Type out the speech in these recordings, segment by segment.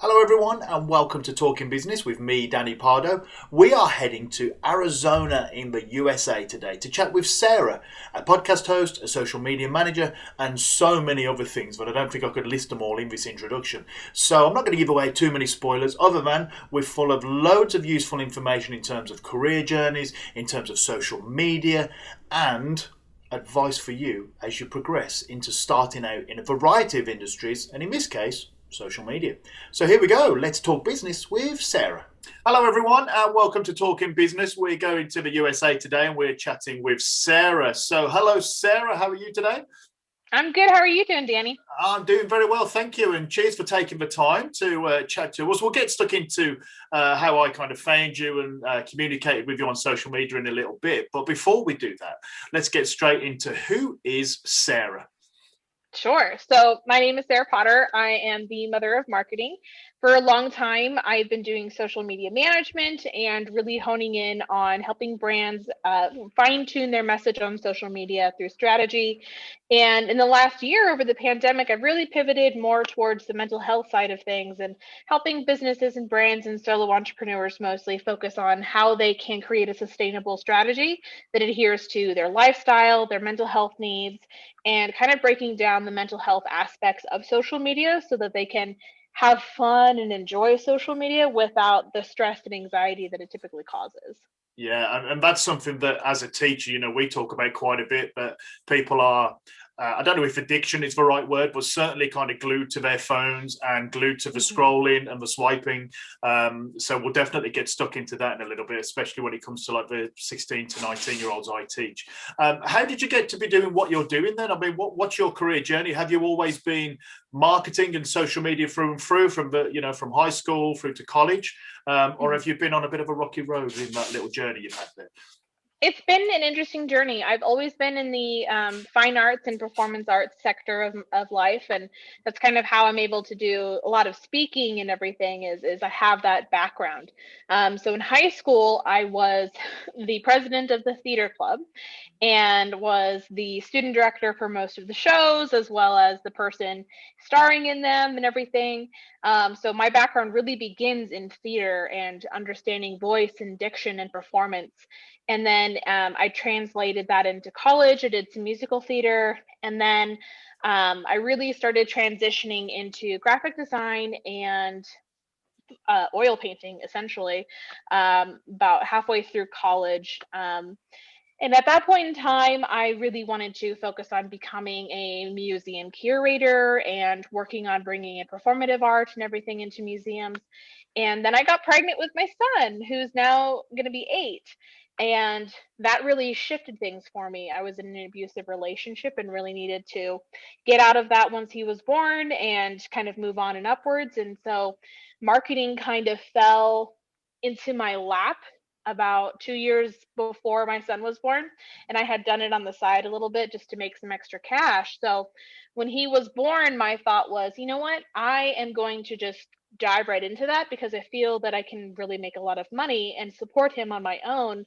Hello, everyone, and welcome to Talking Business with me, Danny Pardo. We are heading to Arizona in the USA today to chat with Sarah, a podcast host, a social media manager, and so many other things, but I don't think I could list them all in this introduction. So I'm not going to give away too many spoilers, other than we're full of loads of useful information in terms of career journeys, in terms of social media, and advice for you as you progress into starting out in a variety of industries, and in this case, social media. So here we go. Let's talk business with Sarah. Hello, everyone, and welcome to Talking Business. We're going to the USA today, and we're chatting with Sarah. So, hello, Sarah. How are you today? I'm good. How are you doing, Danny? I'm doing very well, thank you, and cheers for taking the time to chat to us. We'll get stuck into how I kind of found you and communicated with you on social media in a little bit. But before we do that, let's get straight into who is Sarah. Sure. So my name is Sarah Potter. I am the mother of marketing. For a long time, I've been doing social media management and really honing in on helping brands fine tune their message on social media through strategy. And in the last year, over the pandemic, I've really pivoted more towards the mental health side of things and helping businesses and brands and solo entrepreneurs mostly focus on how they can create a sustainable strategy that adheres to their lifestyle, their mental health needs, and kind of breaking down the mental health aspects of social media so that they can have fun and enjoy social media without the stress and anxiety that it typically causes. Yeah, and that's something that as a teacher, we talk about quite a bit, but people are, I don't know if addiction is the right word, but certainly kind of glued to their phones and glued to the scrolling and the swiping. So we'll definitely get stuck into that in a little bit, especially when it comes to like the 16 to 19-year-olds I teach. How did you get to be doing what you're doing then? I mean, what's your career journey? Have you always been marketing and social media through and through from from high school through to college? Or have you been on a bit of a rocky road in that little journey you've had there? It's been an interesting journey. I've always been in the fine arts and performance arts sector of life, and that's kind of how I'm able to do a lot of speaking and everything. Is I have that background. So in high school, I was the president of the theater club, and was the student director for most of the shows, as well as the person starring in them and everything. So my background really begins in theater and understanding voice and diction and performance. And then I translated that into college. I did some musical theater. And then I really started transitioning into graphic design and oil painting, essentially, about halfway through college. And at that point in time, I really wanted to focus on becoming a museum curator and working on bringing in performative art and everything into museums. And then I got pregnant with my son, who's now going to be 8. And that really shifted things for me. I was in an abusive relationship and really needed to get out of that once he was born and kind of move on and upwards. And so marketing kind of fell into my lap about 2 years before my son was born. And I had done it on the side a little bit just to make some extra cash. So when he was born, my thought was, you know what? I am going to just dive right into that because I feel that I can really make a lot of money and support him on my own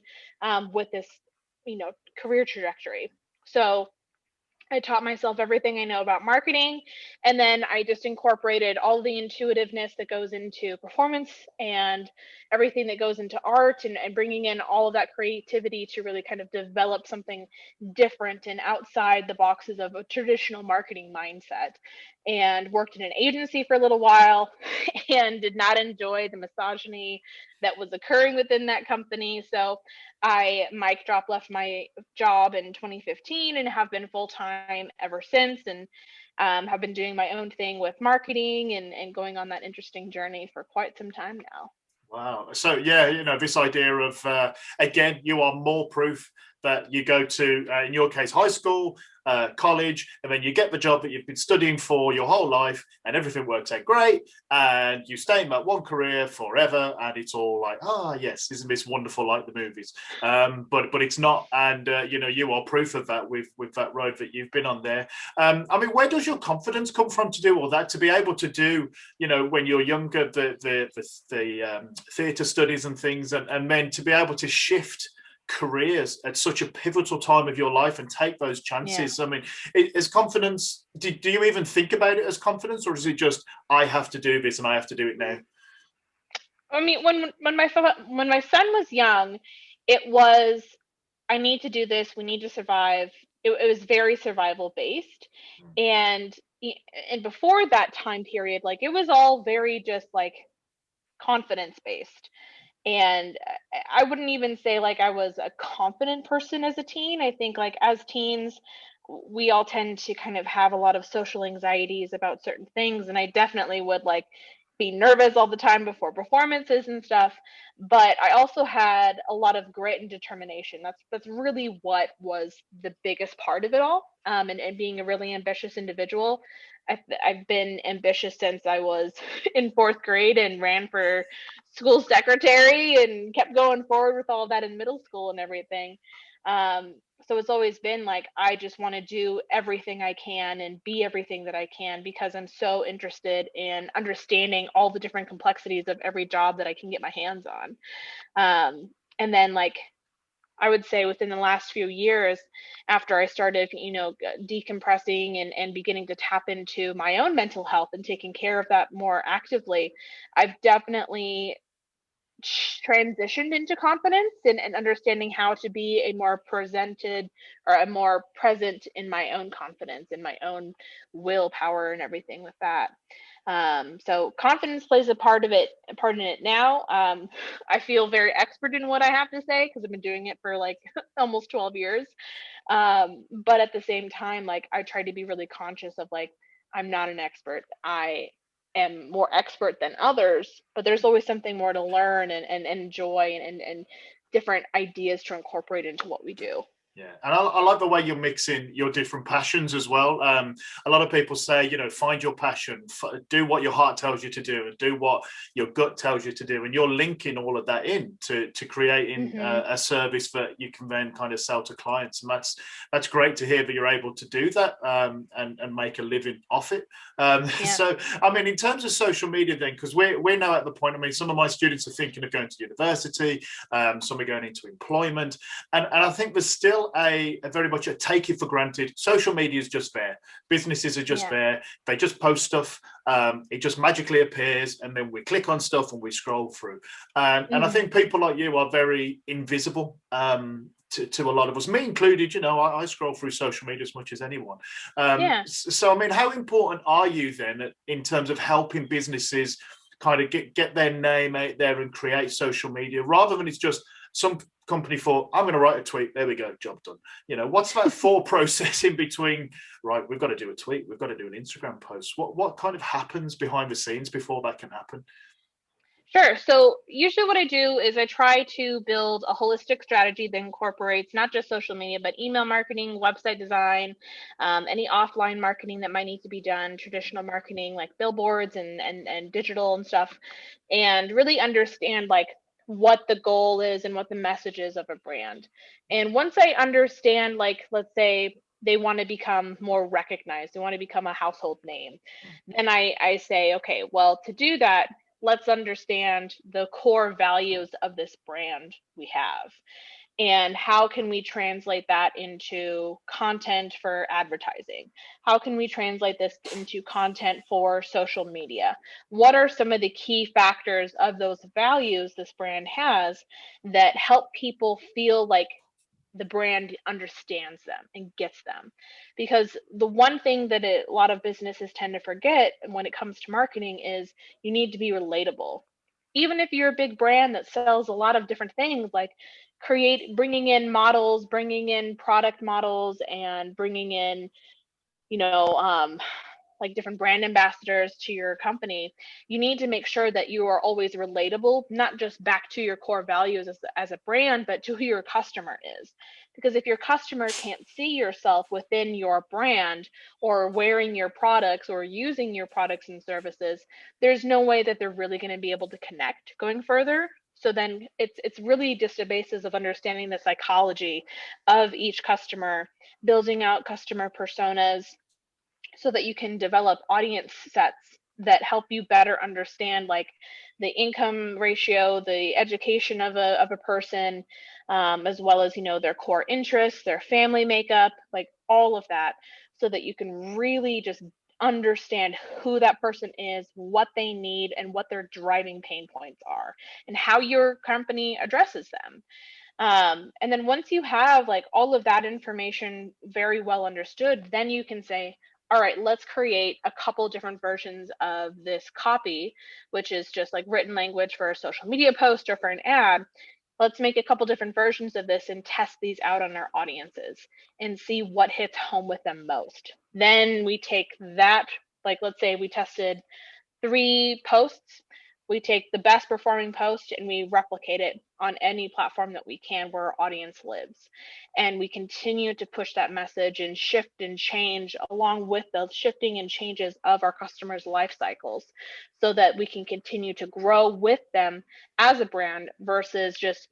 with this, career trajectory. So I taught myself everything I know about marketing, and then I just incorporated all the intuitiveness that goes into performance and everything that goes into art, and bringing in all of that creativity to really kind of develop something different and outside the boxes of a traditional marketing mindset. And worked in an agency for a little while and did not enjoy the misogyny that was occurring within that company. So I mic drop left my job in 2015 and have been full time ever since, and have been doing my own thing with marketing and going on that interesting journey for quite some time now. Wow. So yeah, this idea of again, you are more proof that you go to, in your case, high school, college, and then you get the job that you've been studying for your whole life, and everything works out great, and you stay in that one career forever, and it's all like, yes, isn't this wonderful, like the movies? But it's not, and you are proof of that with that road that you've been on there. I mean, where does your confidence come from to do all that? To be able to do, when you're younger, the theatre studies and things, and then to be able to shift careers at such a pivotal time of your life and take those chances. I mean, is confidence, do you even think about it as confidence, or is it just, I have to do this and I have to do it now? I mean, when my son was young, it was, I need to do this. We need to survive. It was very survival based, and and before that time period, like it was all very just like confidence based. And I wouldn't even say like I was a confident person as a teen. I think like as teens, we all tend to kind of have a lot of social anxieties about certain things, and I definitely would like be nervous all the time before performances and stuff. But I also had a lot of grit and determination. That's really what was the biggest part of it all. And being a really ambitious individual. I've been ambitious since I was in fourth grade and ran for school secretary and kept going forward with all that in middle school and everything. Um, so it's always been like, I just want to do everything I can and be everything that I can because I'm so interested in understanding all the different complexities of every job that I can get my hands on. And then like, I would say within the last few years, after I started, decompressing and beginning to tap into my own mental health and taking care of that more actively, I've definitely transitioned into confidence and understanding how to be a more presented or a more present in my own confidence in my own willpower and everything with that. So confidence plays a part in it now. I feel very expert in what I have to say because I've been doing it for like almost 12 years. But at the same time, like I try to be really conscious of like, I'm not an expert. I am more expert than others, but there's always something more to learn and enjoy and different ideas to incorporate into what we do. Yeah, and I like the way you're mixing your different passions as well. A lot of people say, find your passion, do what your heart tells you to do, and do what your gut tells you to do. And you're linking all of that in to creating a service that you can then kind of sell to clients. And that's great to hear that you're able to do that and make a living off it. So, I mean, in terms of social media, then, because we're now at the point. I mean, some of my students are thinking of going to university, some are going into employment, and I think there's still a very much a take it for granted. Social media is just there. Businesses are just there. They just post stuff. It just magically appears, and then we click on stuff and we scroll through. And I think people like you are very invisible to a lot of us, me included. I scroll through social media as much as anyone. So, I mean, how important are you then in terms of helping businesses kind of get their name out there and create social media rather than it's just some company thought, I'm going to write a tweet. There we go. Job done. What's that thought process in between? Right. We've got to do a tweet. We've got to do an Instagram post. What kind of happens behind the scenes before that can happen? Sure. So usually what I do is I try to build a holistic strategy that incorporates not just social media, but email marketing, website design, any offline marketing that might need to be done, traditional marketing like billboards and digital and stuff, and really understand like what the goal is and what the message is of a brand. And once I understand, like, let's say they want to become more recognized, they want to become a household name, then I say, okay, well, to do that, let's understand the core values of this brand we have and how can we translate that into content for advertising. How can we translate this into content for social media? What are some of the key factors of those values this brand has that help people feel like the brand understands them and gets them? Because the one thing that a lot of businesses tend to forget when it comes to marketing is you need to be relatable. Even if you're a big brand that sells a lot of different things, like bringing in models, bringing in product models, and bringing in, you know, um, like different brand ambassadors to your company, you need to make sure that you are always relatable, not just back to your core values as a brand, but to who your customer is. Because if your customer can't see yourself within your brand or wearing your products or using your products and services, there's no way that they're really going to be able to connect going further. So then it's really just a basis of understanding the psychology of each customer, building out customer personas, so that you can develop audience sets that help you better understand like the income ratio, the education of a person, as well as, their core interests, their family makeup, like all of that, so that you can really just understand who that person is, what they need, and what their driving pain points are, and how your company addresses them. And then once you have like all of that information very well understood, then you can say, all right, let's create a couple different versions of this copy, which is just like written language for a social media post or for an ad. Let's make a couple different versions of this and test these out on our audiences and see what hits home with them most. Then we take that, like let's say we tested 3 posts. We take the best performing post and we replicate it on any platform that we can where our audience lives. And we continue to push that message and shift and change along with the shifting and changes of our customers' life cycles, so that we can continue to grow with them as a brand versus just,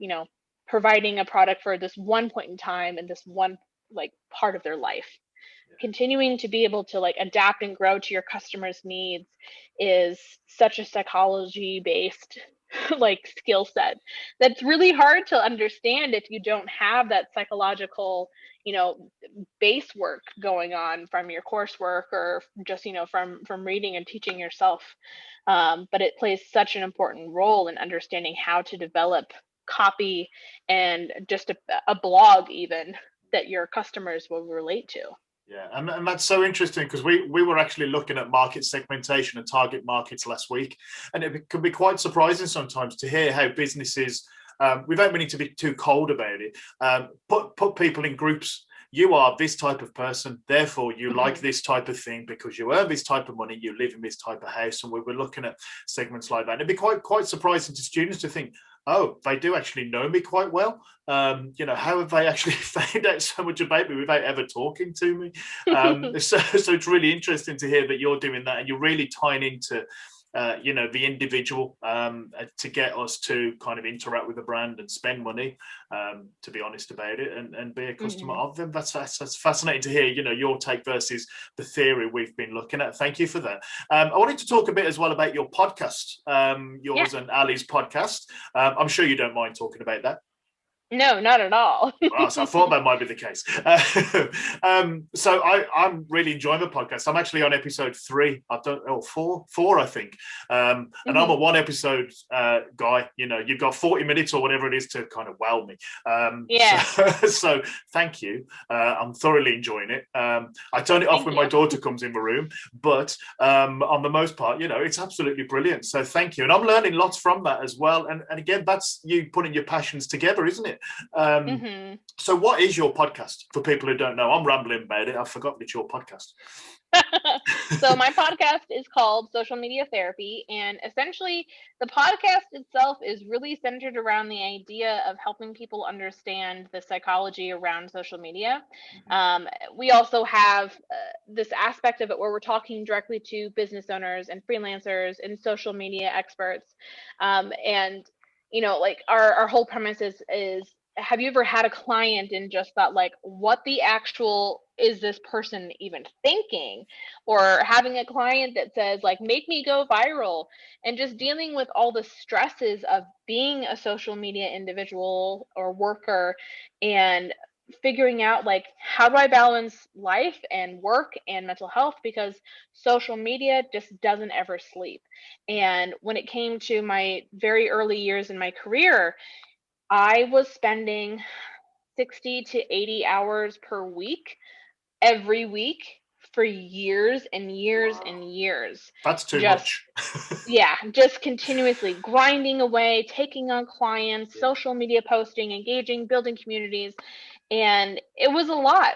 providing a product for this one point in time and this one like part of their life. Continuing to be able to like adapt and grow to your customers' needs is such a psychology based like skill set that's really hard to understand if you don't have that psychological, base work going on from your coursework, or just, from reading and teaching yourself. But it plays such an important role in understanding how to develop copy and just a blog even that your customers will relate to. Yeah, and that's so interesting, because we were actually looking at market segmentation and target markets last week, and it can be quite surprising sometimes to hear how businesses, without meaning to be too cold about it, put people in groups. You are this type of person, therefore you like this type of thing because you earn this type of money, you live in this type of house, and we were looking at segments like that. And it'd be quite surprising to students to think, oh, they do actually know me quite well. How have they actually found out so much about me without ever talking to me? So it's really interesting to hear that you're doing that, and you're really tying into the individual, to get us to kind of interact with the brand and spend money, to be honest about it, and be a customer of them. That's fascinating to hear, your take versus the theory we've been looking at. Thank you for that. I wanted to talk a bit as well about your podcast, yours and Ali's podcast. I'm sure you don't mind talking about that. No, not at all. So I thought that might be the case. So I'm really enjoying the podcast. I'm actually on episode 3. I've done four, I think. And I'm a one episode guy. You've got 40 minutes or whatever it is to kind of wow me. So thank you. I'm thoroughly enjoying it. I turn it off when my daughter comes in the room, but on the most part, it's absolutely brilliant. So thank you. And I'm learning lots from that as well. And again, that's you putting your passions together, isn't it? So what is your podcast for people who don't know? I'm rambling about it. I've forgotten it's your podcast. So my podcast is called Social Media Therapy, and essentially the podcast itself is really centered around the idea of helping people understand the psychology around social media. We also have this aspect of it where we're talking directly to business owners and freelancers and social media experts, and like our whole premise is, have you ever had a client and just thought like, what the actual is this person even thinking? Or having a client that says like, make me go viral, and just dealing with all the stresses of being a social media individual or worker, and figuring out like, how do I balance life and work and mental health, because social media just doesn't ever sleep. And when it came to my very early years in my career, I was spending 60 to 80 hours per week, every week, for years and years and years. That's too much. Just continuously grinding away, taking on clients, social media posting, engaging, building communities. And it was a lot.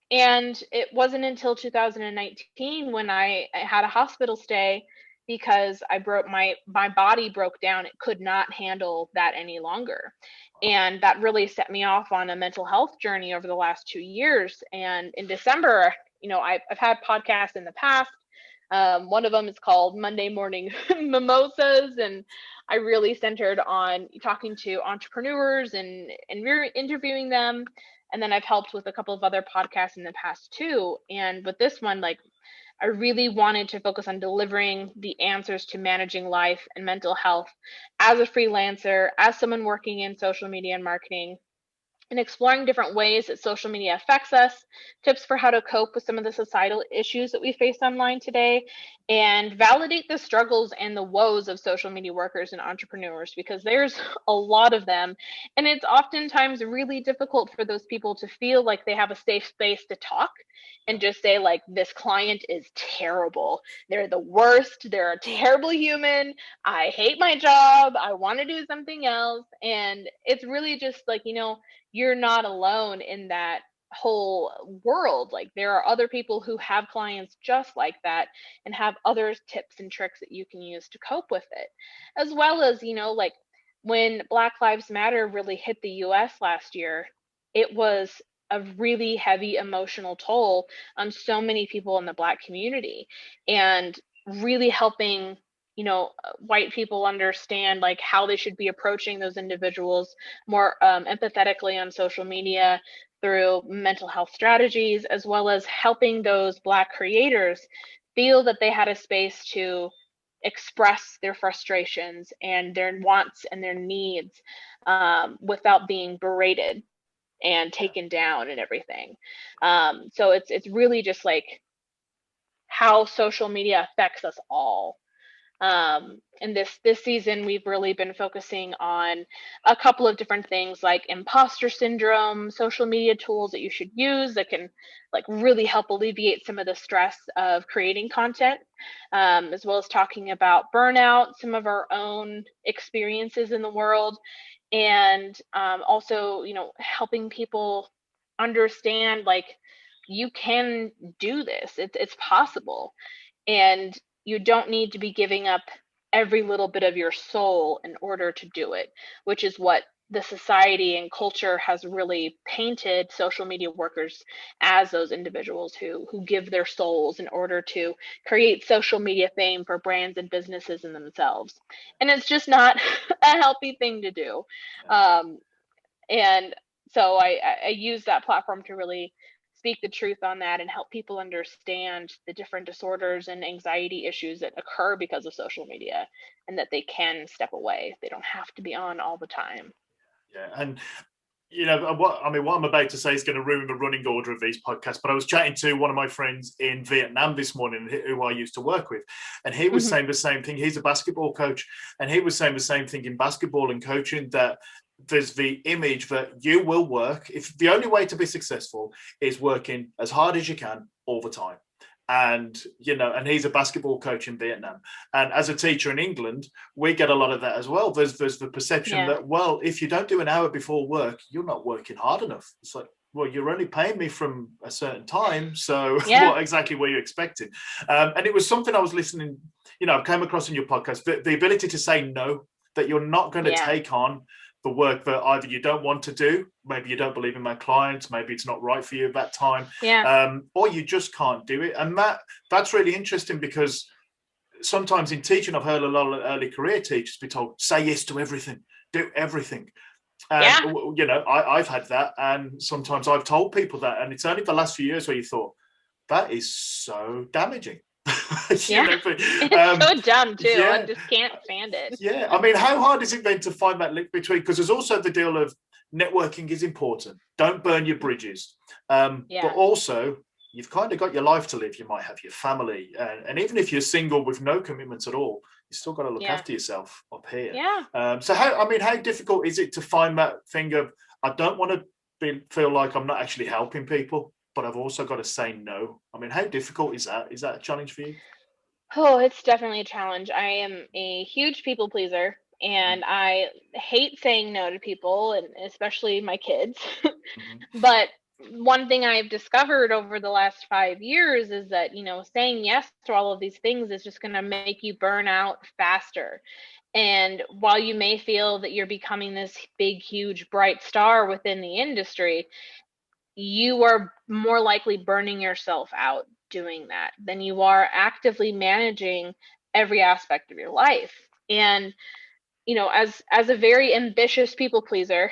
And it wasn't until 2019 when I had a hospital stay, because my body broke down. It could not handle that any longer. And that really set me off on a mental health journey over the last 2 years. And in December, I've had podcasts in the past. One of them is called Monday Morning Mimosas, and I really centered on talking to entrepreneurs and interviewing them. And then I've helped with a couple of other podcasts in the past too. And with this one, like, I really wanted to focus on delivering the answers to managing life and mental health as a freelancer, as someone working in social media and marketing, and exploring different ways that social media affects us, tips for how to cope with some of the societal issues that we face online today, and validate the struggles and the woes of social media workers and entrepreneurs, because there's a lot of them. And it's oftentimes really difficult for those people to feel like they have a safe space to talk and just say, like, this client is terrible. They're the worst. They're a terrible human. I hate my job. I want to do something else. And it's really just like, you're not alone in that whole world. Like, there are other people who have clients just like that and have other tips and tricks that you can use to cope with it. As well as, like when Black Lives Matter really hit the US last year, it was a really heavy emotional toll on so many people in the Black community, and really helping white people understand like how they should be approaching those individuals more empathetically on social media through mental health strategies, as well as helping those Black creators feel that they had a space to express their frustrations and their wants and their needs without being berated and taken down and everything. So it's really just like how social media affects us all. And this season, we've really been focusing on a couple of different things like imposter syndrome, social media tools that you should use that can like really help alleviate some of the stress of creating content, as well as talking about burnout, some of our own experiences in the world, and also, helping people understand like you can do this. It's possible. And you don't need to be giving up every little bit of your soul in order to do it, which is what the society and culture has really painted social media workers as, those individuals who give their souls in order to create social media fame for brands and businesses and themselves. And it's just not a healthy thing to do. And so I use that platform to really speak the truth on that and help people understand the different disorders and anxiety issues that occur because of social media, and that they can step away. They don't have to be on all the time. Yeah, and what I'm about to say is going to ruin the running order of these podcasts, but I was chatting to one of my friends in Vietnam this morning who I used to work with, and he was saying the same thing. He's a basketball coach, and he was saying the same thing in basketball and coaching, that there's the image that you will work, if the only way to be successful is working as hard as you can all the time. And and he's a basketball coach in Vietnam, and as a teacher in England, we get a lot of that as well. There's the perception that, well, if you don't do an hour before work, you're not working hard enough. It's like, well, you're only paying me from a certain time, so what exactly were you expecting? And it was something I was listening, I've came across in your podcast, the ability to say no, that you're not going to take on the work that either you don't want to do, maybe you don't believe in my clients, maybe it's not right for you at that time, or you just can't do it. And that's really interesting, because sometimes in teaching, I've heard a lot of early career teachers be told, say yes to everything, do everything. And, I've had that. And sometimes I've told people that. And it's only the last few years where you thought, that is so damaging. It's so dumb too. I just can't stand it. I mean, how hard is it then to find that link between, because there's also the deal of networking is important, don't burn your bridges, but also you've kind of got your life to live. You might have your family, and even if you're single with no commitments at all, you still got to look after yourself up here. So how difficult is it to find that thing of, I don't want to feel like I'm not actually helping people, but I've also got to say no? I mean, how difficult is that? Is that a challenge for you? Oh, it's definitely a challenge. I am a huge people pleaser, and I hate saying no to people, and especially my kids. But one thing I've discovered over the last 5 years is that, saying yes to all of these things is just going to make you burn out faster. And while you may feel that you're becoming this big, huge, bright star within the industry, you are more likely burning yourself out doing that than you are actively managing every aspect of your life. And as a very ambitious people pleaser,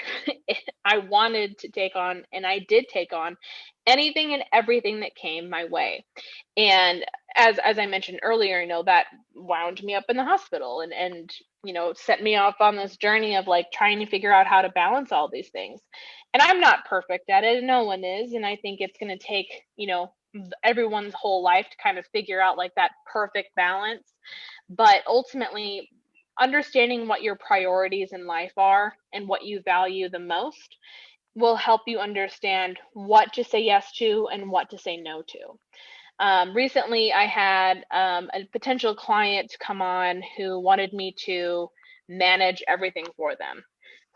I wanted to take on, and I did take on anything and everything that came my way. And as I mentioned earlier, that wound me up in the hospital and set me off on this journey of like trying to figure out how to balance all these things. And I'm not perfect at it, and no one is. And I think it's going to take, everyone's whole life to kind of figure out like that perfect balance. But ultimately, understanding what your priorities in life are and what you value the most will help you understand what to say yes to and what to say no to. Recently, I had a potential client come on who wanted me to manage everything for them,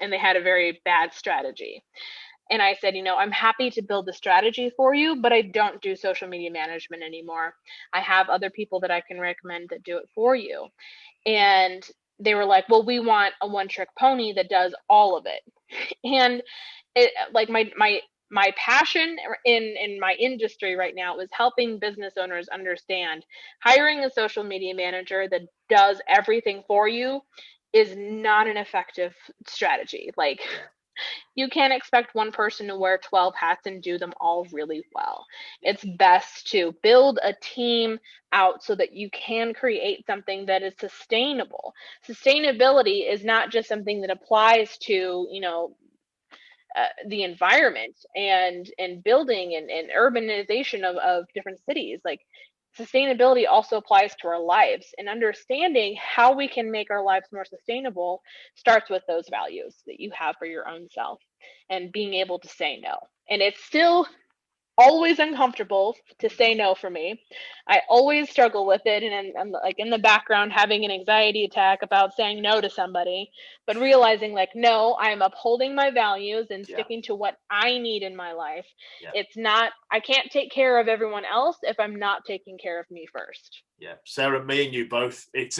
and they had a very bad strategy. And I said, I'm happy to build the strategy for you, but I don't do social media management anymore. I have other people that I can recommend that do it for you. And they were like, well, we want a one-trick pony that does all of it. And it, like my passion in my industry right now is helping business owners understand hiring a social media manager that does everything for you is not an effective strategy. Like, you can't expect one person to wear 12 hats and do them all really well. It's best to build a team out so that you can create something that is sustainable. Sustainability is not just something that applies to, the environment and building and urbanization of different cities. Like, sustainability also applies to our lives, and understanding how we can make our lives more sustainable starts with those values that you have for your own self and being able to say no. And it's still always uncomfortable to say no for me. I always struggle with it, and I'm like in the background having an anxiety attack about saying no to somebody, but realizing like, no, I'm upholding my values and sticking to what I need in my life. It's not, I can't take care of everyone else if I'm not taking care of me first. Yeah, Sarah, me and you both. It's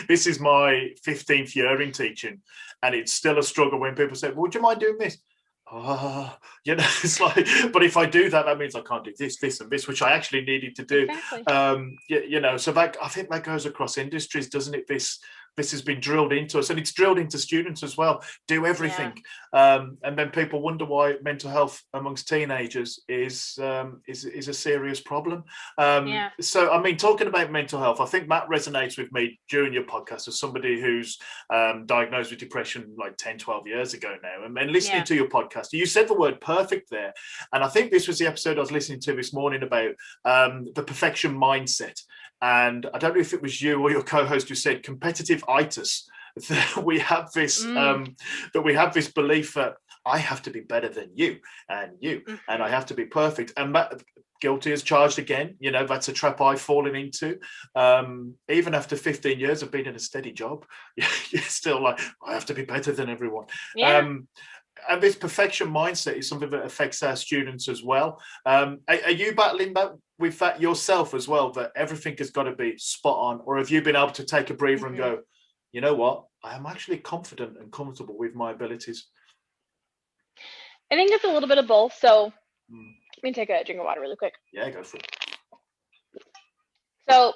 this is my 15th year in teaching, and it's still a struggle when people say, well, would you mind doing this? It's like, but if I do that, that means I can't do this, and this, which I actually needed to do. Exactly. So that, I think that goes across industries, doesn't it? This has been drilled into us, and it's drilled into students as well. Do everything, and then people wonder why mental health amongst teenagers is a serious problem. So, I mean, talking about mental health, I think Matt resonates with me during your podcast as somebody who's diagnosed with depression like 10, 12 years ago now, and then listening to your podcast, you said the word perfect there, and I think this was the episode I was listening to this morning about the perfection mindset. And I don't know if it was you or your co-host who said competitive-itis, that we have this belief that I have to be better than you, and I have to be perfect. And that, guilty as charged again. That's a trap I've fallen into. Even after 15 years of being in a steady job, you're still like, I have to be better than everyone. And this perfection mindset is something that affects our students as well. Are you battling that with that yourself as well, that everything has got to be spot on? Or have you been able to take a breather and go, you know what? I am actually confident and comfortable with my abilities? I think it's a little bit of both. So let me take a drink of water really quick. Yeah, go for it. So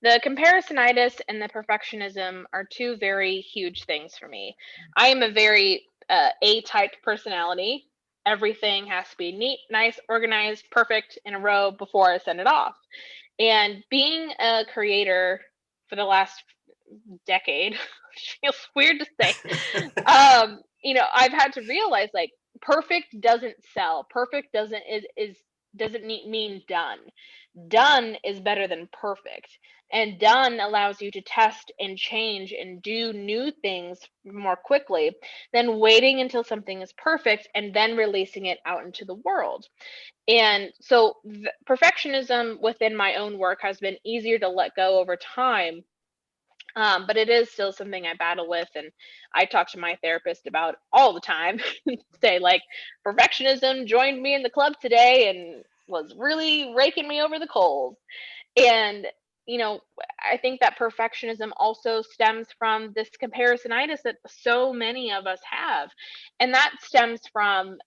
the comparisonitis and the perfectionism are two very huge things for me. I am a very A-type personality. Everything has to be neat, nice, organized, perfect in a row before I send it off. And being a creator for the last decade, which feels weird to say, I've had to realize like perfect doesn't sell. Perfect doesn't mean done. Done is better than perfect. And done allows you to test and change and do new things more quickly than waiting until something is perfect and then releasing it out into the world. And so perfectionism within my own work has been easier to let go over time. But it is still something I battle with, and I talk to my therapist about all the time. Say like, perfectionism joined me in the club today and was really raking me over the coals. And I think that perfectionism also stems from this comparisonitis that so many of us have. And that stems from,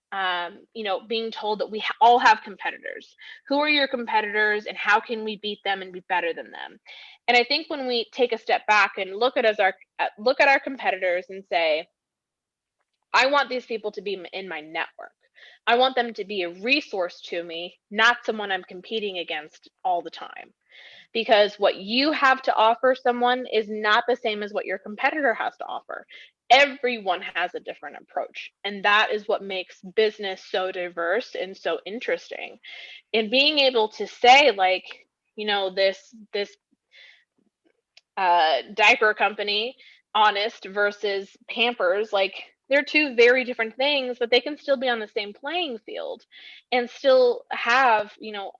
being told that we all have competitors. Who are your competitors and how can we beat them and be better than them? And I think when we take a step back and look at our competitors and say, I want these people to be in my network. I want them to be a resource to me, not someone I'm competing against all the time, because what you have to offer someone is not the same as what your competitor has to offer. Everyone has a different approach, and that is what makes business so diverse and so interesting. And being able to say, like, this diaper company, Honest versus Pampers, like, they're two very different things, but they can still be on the same playing field and still have,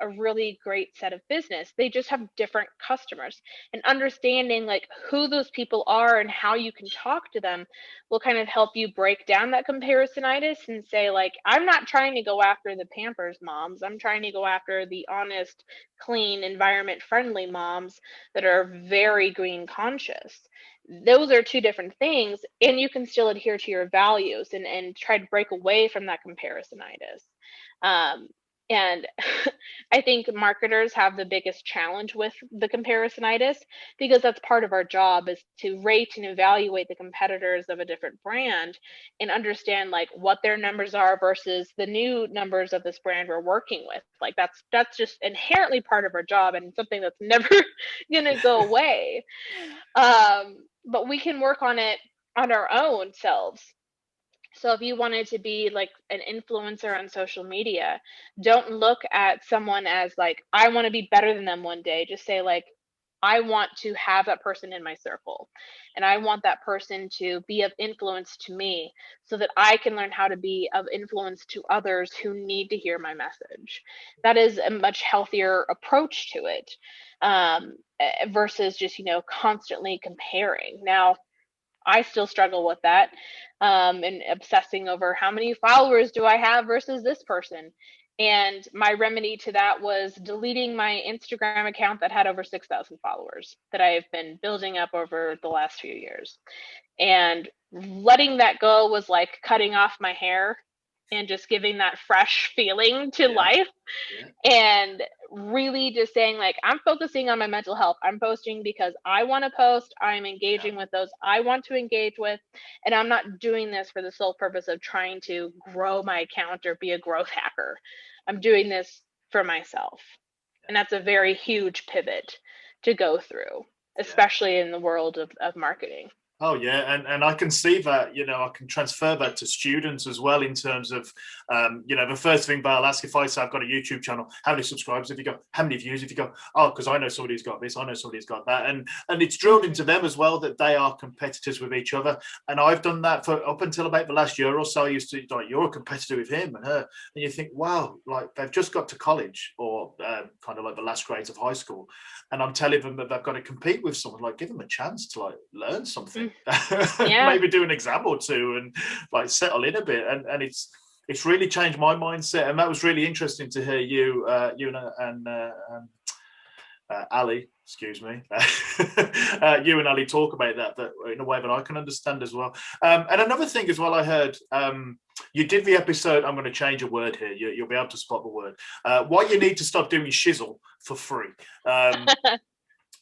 a really great set of business. They just have different customers, and understanding like who those people are and how you can talk to them will kind of help you break down that comparisonitis and say, like, I'm not trying to go after the Pampers moms. I'm trying to go after the honest, clean, environment friendly moms that are very green conscious. Those are two different things, and you can still adhere to your values and try to break away from that comparisonitis. And I think marketers have the biggest challenge with the comparisonitis, because that's part of our job, is to rate and evaluate the competitors of a different brand and understand like what their numbers are versus the new numbers of this brand we're working with. Like that's just inherently part of our job and something that's never going to go away. But we can work on it on our own selves. So if you wanted to be like an influencer on social media, don't look at someone as like, I want to be better than them one day. Just say like, I want to have that person in my circle, and I want that person to be of influence to me so that I can learn how to be of influence to others who need to hear my message. That is a much healthier approach to it, versus just, constantly comparing. Now, I still struggle with that, and obsessing over how many followers do I have versus this person. And my remedy to that was deleting my Instagram account that had over 6,000 followers that I've been building up over the last few years. And letting that go was like cutting off my hair and just giving that fresh feeling to life. Yeah. And really just saying like, I'm focusing on my mental health. I'm posting because I want to post. I'm engaging with those I want to engage with, and I'm not doing this for the sole purpose of trying to grow my account or be a growth hacker. I'm doing this for myself. And that's a very huge pivot to go through, especially in the world of marketing. Oh yeah, and I can see that, I can transfer that to students as well in terms of, the first thing they'll ask, if I say I've got a YouTube channel, how many subscribers have you got? How many views have you got? Oh, because I know somebody's got this, I know somebody's got that. And it's drilled into them as well that they are competitors with each other. And I've done that for up until about the last year or so. I used to, like, you're a competitor with him and her. And you think, wow, like they've just got to college or kind of like the last grades of high school. And I'm telling them that they've got to compete with someone, like give them a chance to like learn something. Maybe do an exam or two and like settle in a bit, and it's really changed my mindset. And that was really interesting to hear you and Ali, excuse me, you and Ali talk about that in a way that I can understand as well. And another thing as well, I heard you did the episode, I'm going to change a word here, you'll be able to spot the word, why you need to stop doing Shizzle for free.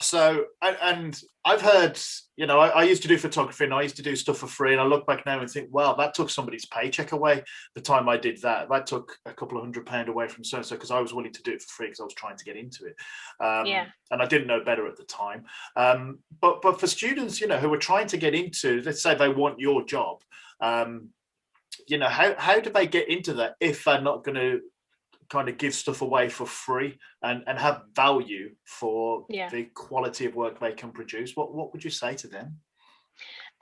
So, and I've heard, I used to do photography and I used to do stuff for free. And I look back now and think, wow, that took somebody's paycheck away. The time I did that, that took a couple of £100 away from so-and-so, because I was willing to do it for free because I was trying to get into it. And I didn't know better at the time. But for students, who are trying to get into, let's say they want your job, how do they get into that if they're not going to kind of give stuff away for free and have value for the quality of work they can produce? What would you say to them?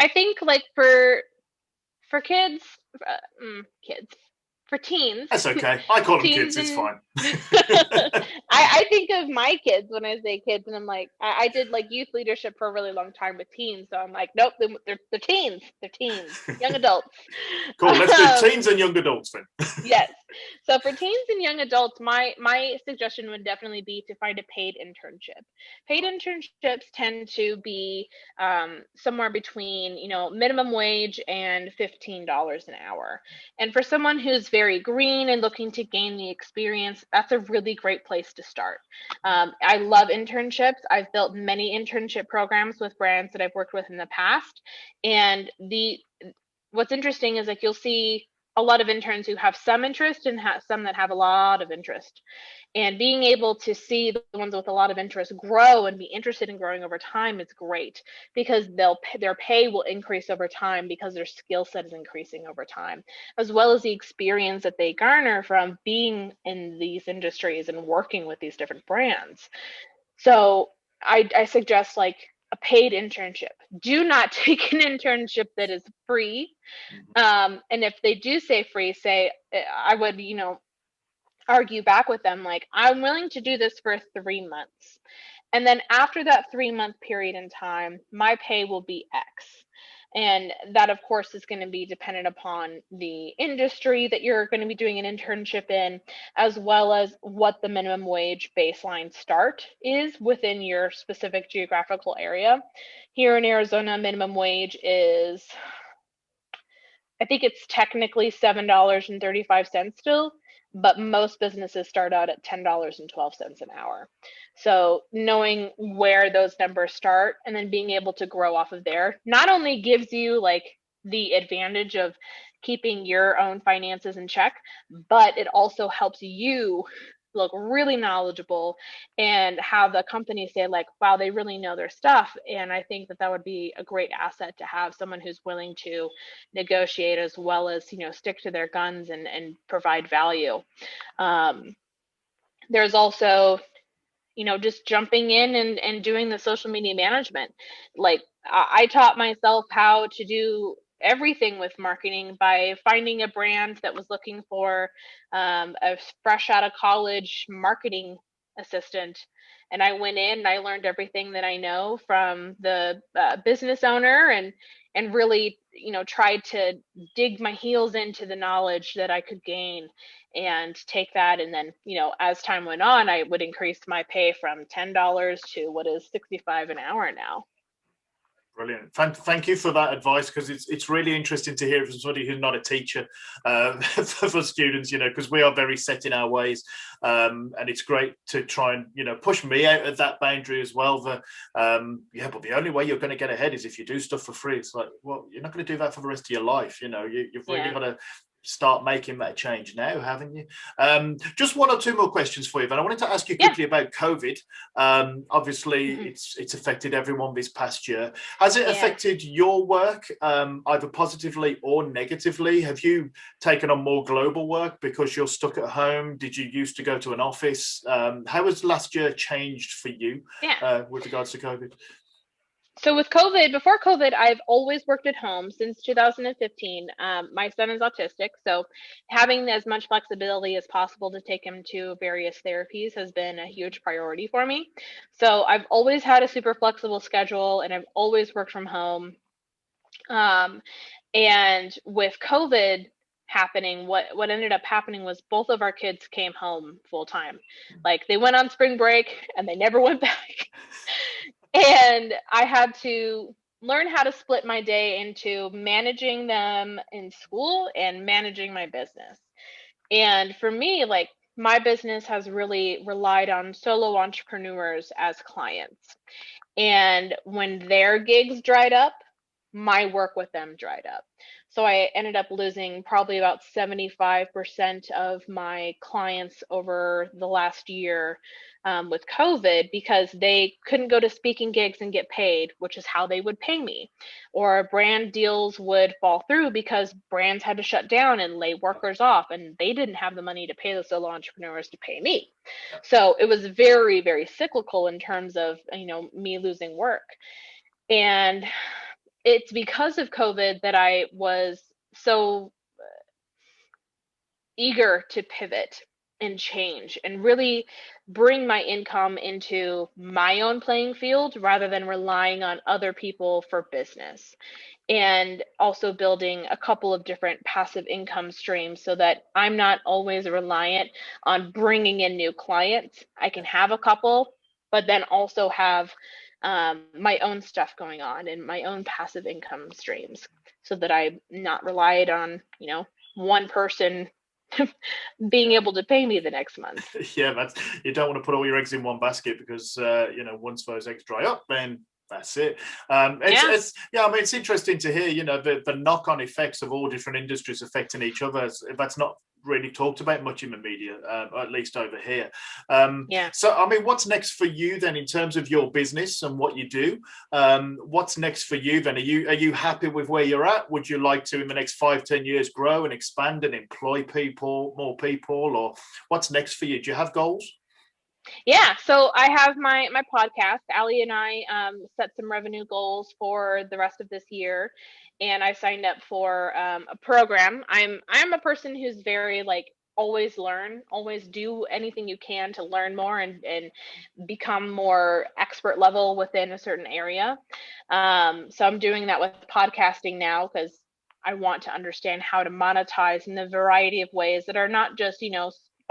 I think like for kids, for teens. That's okay. I call them kids. It's fine. I think of my kids when I say kids, and I'm like, I did like youth leadership for a really long time with teens. So I'm like, nope, they're teens. They're teens, young adults. Cool. Let's do teens and young adults then. Yes. So for teens and young adults, my suggestion would definitely be to find a paid internship. Paid internships tend to be somewhere between, minimum wage and $15 an hour. And for someone who's very green and looking to gain the experience, that's a really great place to start. I love internships. I've built many internship programs with brands that I've worked with in the past, and the what's interesting is like you'll see a lot of interns who have some interest and some that have a lot of interest. And being able to see the ones with a lot of interest grow and be interested in growing over time is great, because their pay will increase over time because their skill set is increasing over time, as well as the experience that they garner from being in these industries and working with these different brands. So I suggest like a paid internship. Do not take an internship that is free. And if they do say free, I would, argue back with them like, I'm willing to do this for 3 months. And then after that 3 month period in time, my pay will be X. And that, of course, is going to be dependent upon the industry that you're going to be doing an internship in, as well as what the minimum wage baseline start is within your specific geographical area. Here in Arizona, minimum wage is, I think it's technically $7.35 still, but most businesses start out at $10.12 an hour. So knowing where those numbers start and then being able to grow off of there not only gives you like the advantage of keeping your own finances in check, but it also helps you look really knowledgeable and have the company say like, wow, they really know their stuff. And I think that would be a great asset to have someone who's willing to negotiate as well as, stick to their guns and provide value. There's also, just jumping in and doing the social media management. Like I taught myself how to do everything with marketing by finding a brand that was looking for a fresh out of college marketing assistant. And I went in and I learned everything that I know from the business owner, and really, tried to dig my heels into the knowledge that I could gain and take that. And then, as time went on, I would increase my pay from $10 to what is 65 an hour now. Brilliant. Thank you for that advice, because it's really interesting to hear from somebody who's not a teacher for students, because we are very set in our ways. And it's great to try and, push me out of that boundary as well. But the only way you're going to get ahead is if you do stuff for free. It's like, well, you're not going to do that for the rest of your life. You've really got to start making that change now, haven't you? Just one or two more questions for you, but I wanted to ask you quickly about COVID. Obviously, it's affected everyone this past year. Has it affected your work, either positively or negatively? Have you taken on more global work because you're stuck at home? Did you used to go to an office? How has last year changed for you with regards to COVID? So before COVID, I've always worked at home since 2015. My son is autistic, so having as much flexibility as possible to take him to various therapies has been a huge priority for me. So I've always had a super flexible schedule, and I've always worked from home. And with COVID happening, what ended up happening was both of our kids came home full time. Like they went on spring break and they never went back. And I had to learn how to split my day into managing them in school and managing my business. And for me, like my business has really relied on solo entrepreneurs as clients. And when their gigs dried up, my work with them dried up. So I ended up losing probably about 75% of my clients over the last year with COVID, because they couldn't go to speaking gigs and get paid, which is how they would pay me. Or brand deals would fall through because brands had to shut down and lay workers off, and they didn't have the money to pay the solo entrepreneurs to pay me. So it was very, very cyclical in terms of, me losing work. And it's because of COVID that I was so eager to pivot. and change and really bring my income into my own playing field rather than relying on other people for business. And also building a couple of different passive income streams so that I'm not always reliant on bringing in new clients. I can have a couple, but then also have my own stuff going on and my own passive income streams so that I'm not relied on, one person being able to pay me the next month. Yeah, you don't want to put all your eggs in one basket because once those eggs dry up, then that's it. It's interesting to hear, the knock-on effects of all different industries affecting each other. That's not really talked about much in the media, or at least over here. So, what's next for you then in terms of your business and what you do? What's next for you then? Are you happy with where you're at? Would you like to, in the next 5-10 years, grow and expand and employ more people, or what's next for you? Do you have goals? Yeah, so I have my podcast. Ali and I set some revenue goals for the rest of this year, and I signed up for a program. I'm a person who's very always learn, always do anything you can to learn more and become more expert level within a certain area. So I'm doing that with podcasting now because I want to understand how to monetize in a variety of ways that are not just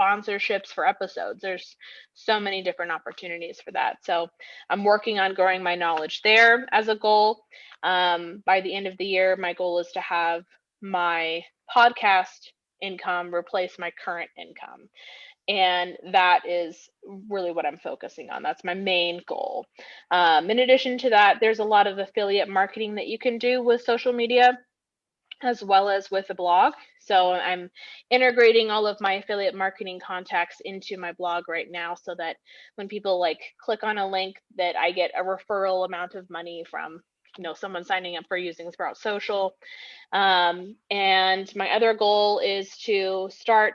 sponsorships for episodes. There's so many different opportunities for that. So I'm working on growing my knowledge there as a goal. By the end of the year, my goal is to have my podcast income replace my current income. And that is really what I'm focusing on. That's my main goal. In addition to that, there's a lot of affiliate marketing that you can do with social media as well as with a blog. So I'm integrating all of my affiliate marketing contacts into my blog right now so that when people click on a link that I get a referral amount of money from someone signing up for using Sprout Social. And my other goal is to start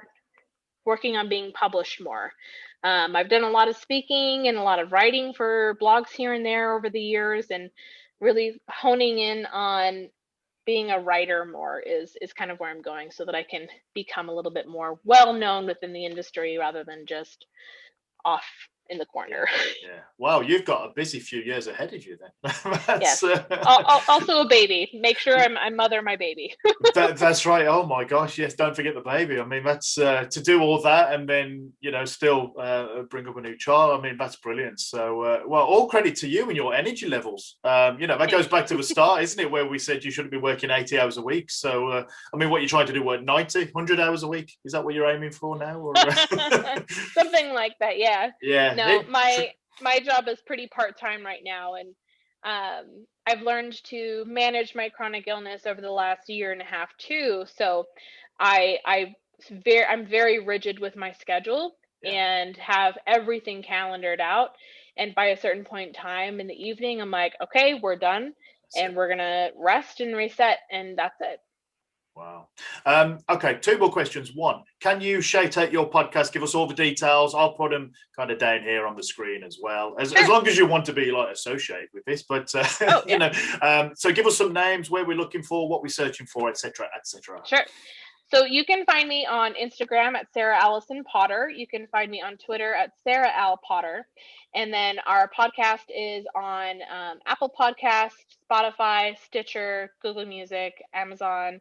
working on being published more. I've done a lot of speaking and a lot of writing for blogs here and there over the years, and really honing in on being a writer more is kind of where I'm going so that I can become a little bit more well known within the industry rather than just off in the corner. Yeah. Wow, you've got a busy few years ahead of you then. Yes. Also a baby. Make sure I mother my baby. That's right. Oh my gosh, yes. Don't forget the baby. That's to do all that and then still bring up a new child. That's brilliant. So well, all credit to you and your energy levels. That goes back to the start, isn't it, where we said you shouldn't be working 80 hours a week. So what you're trying to do, what, 90, 100 hours a week? Is that what you're aiming for now? Or something like that? Yeah. Yeah. No, my job is pretty part-time right now, and I've learned to manage my chronic illness over the last year and a half too. So I'm very rigid with my schedule and have everything calendared out. And by a certain point in time in the evening, I'm like, okay, we're done, and we're gonna rest and reset, and that's it. Wow. Okay, 2 more questions. One, can you shout out your podcast? Give us all the details. I'll put them kind of down here on the screen as well, as long as you want to be associated with this. But so give us some names, where we're looking for, what we're searching for, etc., etc. Sure. So you can find me on Instagram at Sarah Allison Potter. You can find me on Twitter at Sarah Al Potter. And then our podcast is on Apple Podcasts, Spotify, Stitcher, Google Music, Amazon.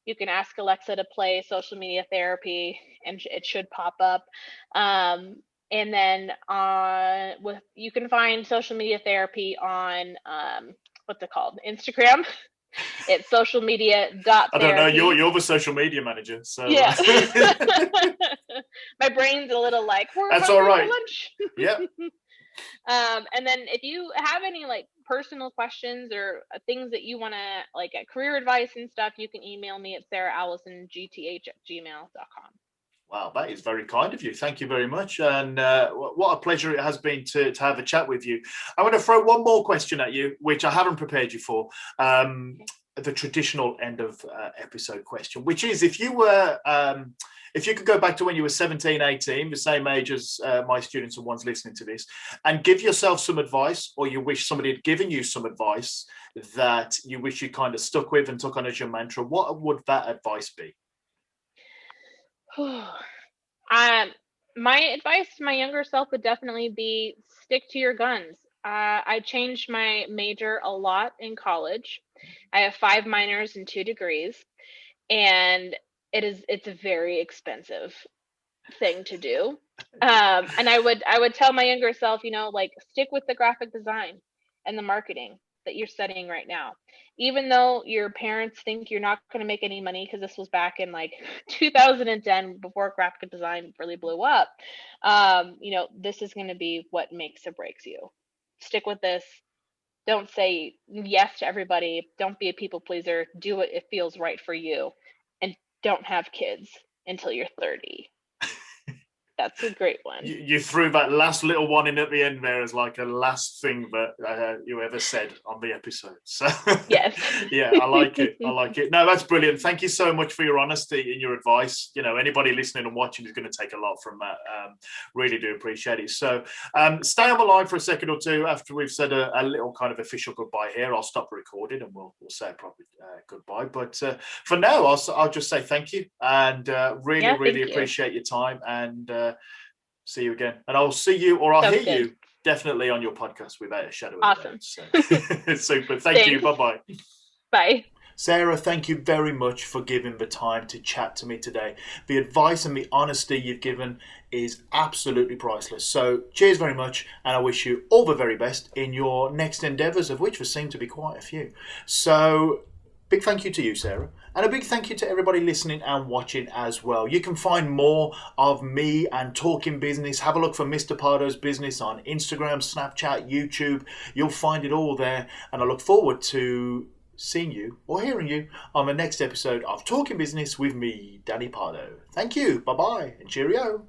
You can ask Alexa to play Social Media Therapy, and it should pop up. And then you can find Social Media Therapy on what's it called? Instagram. It's socialmedia.therapy. I don't know. You're the social media manager, so yeah. My brain's a little that's all right. Lunch. Yeah. And then if you have any personal questions or things that you want to career advice and stuff, you can email me at sarahallison.gth@gmail.com. Wow, that is very kind of you. Thank you very much. And what a pleasure it has been to have a chat with you. I want to throw one more question at you, which I haven't prepared you for. The traditional end of episode question, which is if you could go back to when you were 17, 18, the same age as my students and ones listening to this, and give yourself some advice, or you wish somebody had given you some advice that you wish you kind of stuck with and took on as your mantra, what would that advice be? My advice to my younger self would definitely be stick to your guns. I changed my major a lot in college. I have 5 minors and 2 degrees, and it's a very expensive thing to do. And I would tell my younger self, like, stick with the graphic design and the marketing that you're studying right now. Even though your parents think you're not going to make any money, because this was back in like 2010, before graphic design really blew up. This is going to be what makes or breaks you. Stick with this. Don't say yes to everybody. Don't be a people pleaser. Do what it feels right for you, and don't have kids until you're 30. That's a great one. You threw that last little one in at the end there as like a last thing that you ever said on the episode. So yes. Yeah, I like it. I like it. No, that's brilliant. Thank you so much for your honesty and your advice. Anybody listening and watching is going to take a lot from that. Really do appreciate it. So stay on the line for a second or two after we've said a little kind of official goodbye here. I'll stop recording and we'll say a proper goodbye. But for now, I'll just say thank you and really appreciate your time and see you again. And I'll see you or I'll hear you definitely on your podcast without a shadow of a doubt. So. Super. Thank you. Bye-bye. Bye. Sarah, thank you very much for giving the time to chat to me today. The advice and the honesty you've given is absolutely priceless. So cheers very much, and I wish you all the very best in your next endeavours, of which there seem to be quite a few. So big thank you to you, Sarah. And a big thank you to everybody listening and watching as well. You can find more of me and Talking Business. Have a look for Mr. Pardo's Business on Instagram, Snapchat, YouTube. You'll find it all there. And I look forward to seeing you or hearing you on the next episode of Talking Business with me, Danny Pardo. Thank you. Bye-bye and cheerio.